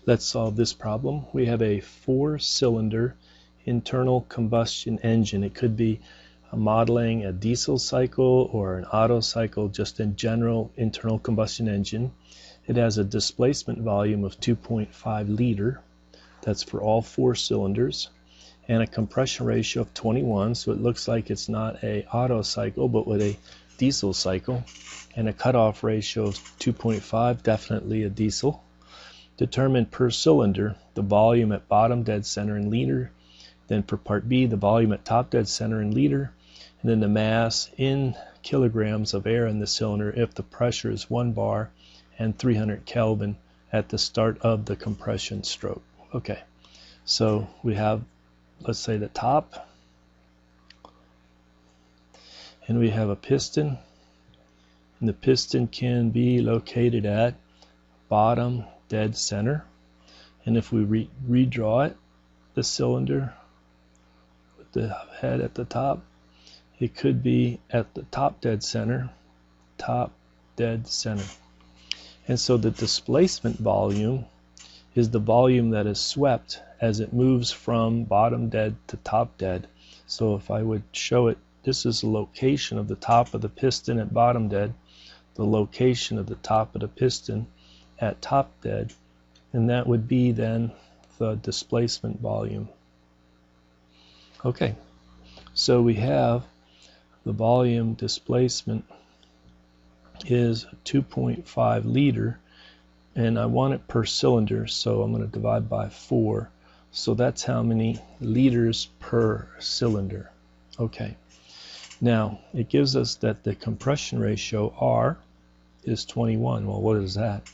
Let's solve this problem. We have a 4-cylinder internal combustion engine. It could be modeling a diesel cycle or an Otto cycle, just in general internal combustion engine. It has a displacement volume of 2.5 liter. That's for all 4 cylinders. And a compression ratio of 21, so it looks like it's not a Otto cycle but with a diesel cycle. And a cutoff ratio of 2.5, definitely a diesel. Determine per cylinder the volume at bottom dead center in liter. Then for part B, the volume at top dead center in liter. And then the mass in kilograms of air in the cylinder if the pressure is 1 bar and 300 Kelvin at the start of the compression stroke. Okay, so we have, let's say, the top, and we have a piston, and the piston can be located at bottom dead center. And if we redraw it, the cylinder with the head at the top, it could be at the top dead center, top dead center. And so the displacement volume is the volume that is swept as it moves from bottom dead to top dead. So if I would show it, this is the location of the top of the piston at bottom dead, the location of the top of the piston at top dead, and that would be then the displacement volume. Okay, so we have the volume displacement is 2.5 liter, and I want it per cylinder, so I'm going to divide by 4. So that's how many liters per cylinder. Okay, now it gives us that the compression ratio R is 21. Well, what is that?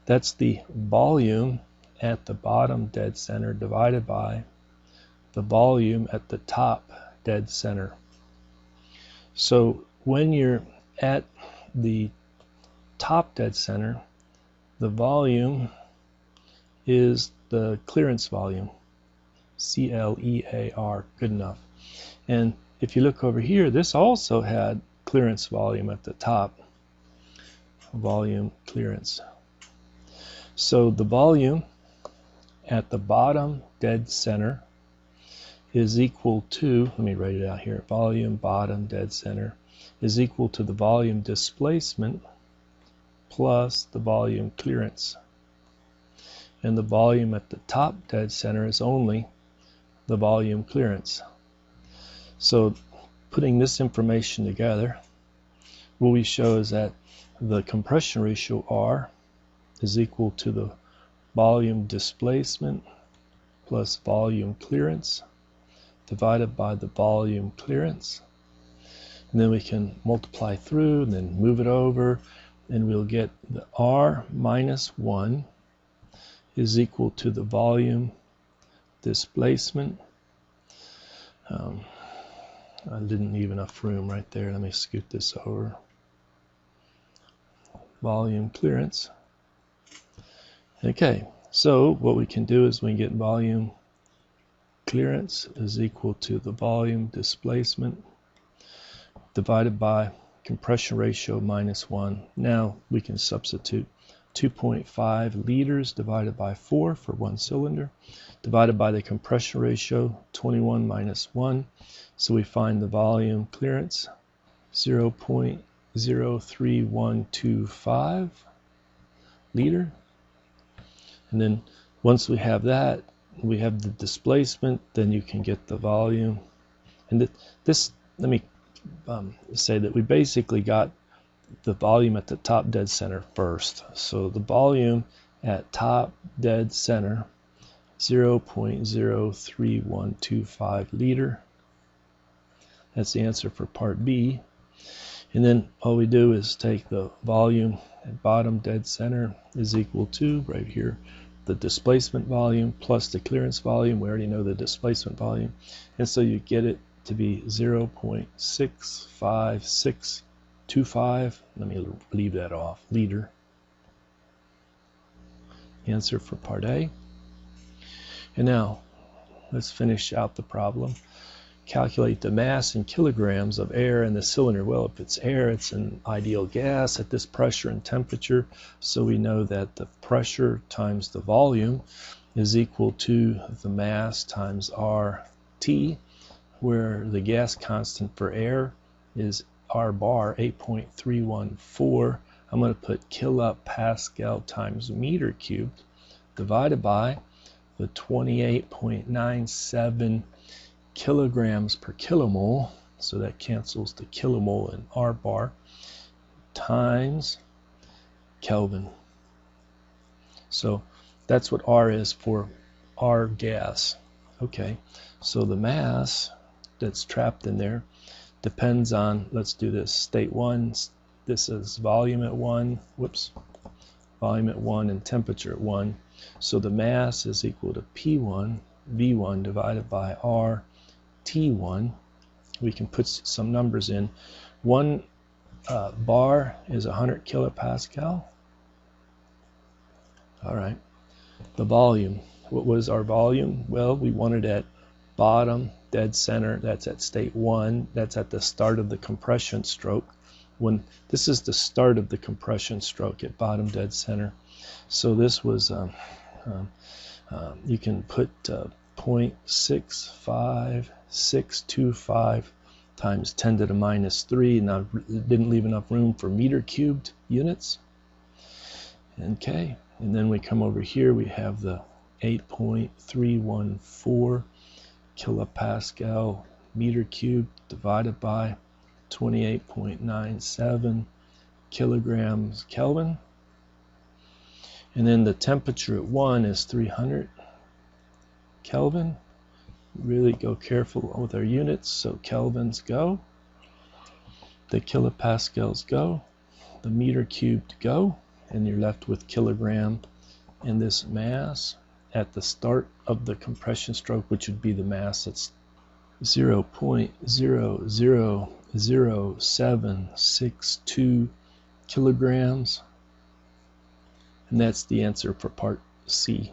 That's the volume at the bottom dead center divided by the volume at the top dead center. So when you're at the top dead center, the volume is the clearance volume, CLEAR, good enough. And if you look over here, this also had clearance volume at the top, volume clearance. So the volume at the bottom dead center is equal to, let me write it out here, volume bottom dead center is equal to the volume displacement plus the volume clearance. And the volume at the top dead center is only the volume clearance. So putting this information together, what we show is that the compression ratio R is equal to the volume displacement plus volume clearance divided by the volume clearance. And then we can multiply through and then move it over, and we'll get the R minus 1 is equal to the volume displacement. I didn't leave enough room right there. Let me scoot this over. Volume clearance. Okay, so what we can do is we get volume clearance is equal to the volume displacement divided by compression ratio minus 1. Now we can substitute 2.5 liters divided by 4 for 1 cylinder divided by the compression ratio 21 minus 1. So we find the volume clearance 0.03125 liter. And then once we have that, we have the displacement, then you can get the volume. And this, let me say that we basically got the volume at the top dead center first. So the volume at top dead center, 0.03125 liter. That's the answer for part B. And then all we do is take the volume at bottom dead center is equal to, right here, the displacement volume plus the clearance volume. We already know the displacement volume. And so you get it to be 0.65625. Let me leave that off, liter. Answer for part A. And now let's finish out the problem. calculate the mass in kilograms of air in the cylinder. Well, if it's air, it's an ideal gas at this pressure and temperature, so we know that the pressure times the volume is equal to the mass times RT, where the gas constant for air is R bar 8.314. I'm going to put kilopascal times meter cubed divided by the 28.97 kilograms per kilomole, so that cancels the kilomole in R bar, times Kelvin. So that's what R is for R gas. Okay, so the mass that's trapped in there depends on, let's do this, state 1, this is volume at 1, volume at 1 and temperature at 1. So the mass is equal to P1 V1 divided by R T1. We can put some numbers in. 1 bar is 100 kilopascal. All right. The volume. What was our volume? Well, we wanted at bottom, dead center. That's at state 1. That's at the start of the compression stroke. When this is the start of the compression stroke at bottom, dead center. So this was, you can put 0.65625 times 10 to the minus 3. Now, it didn't leave enough room for meter cubed units. Okay, and then we come over here, we have the 8.314 kilopascal meter cubed divided by 28.97 kilograms Kelvin. And then the temperature at 1 is 300 Kelvin. Really go careful with our units. So Kelvins go, the kilopascals go, the meter cubed go, and you're left with kilogram in this mass at the start of the compression stroke, which would be the mass that's 0.0000762 kilograms. And that's the answer for part C.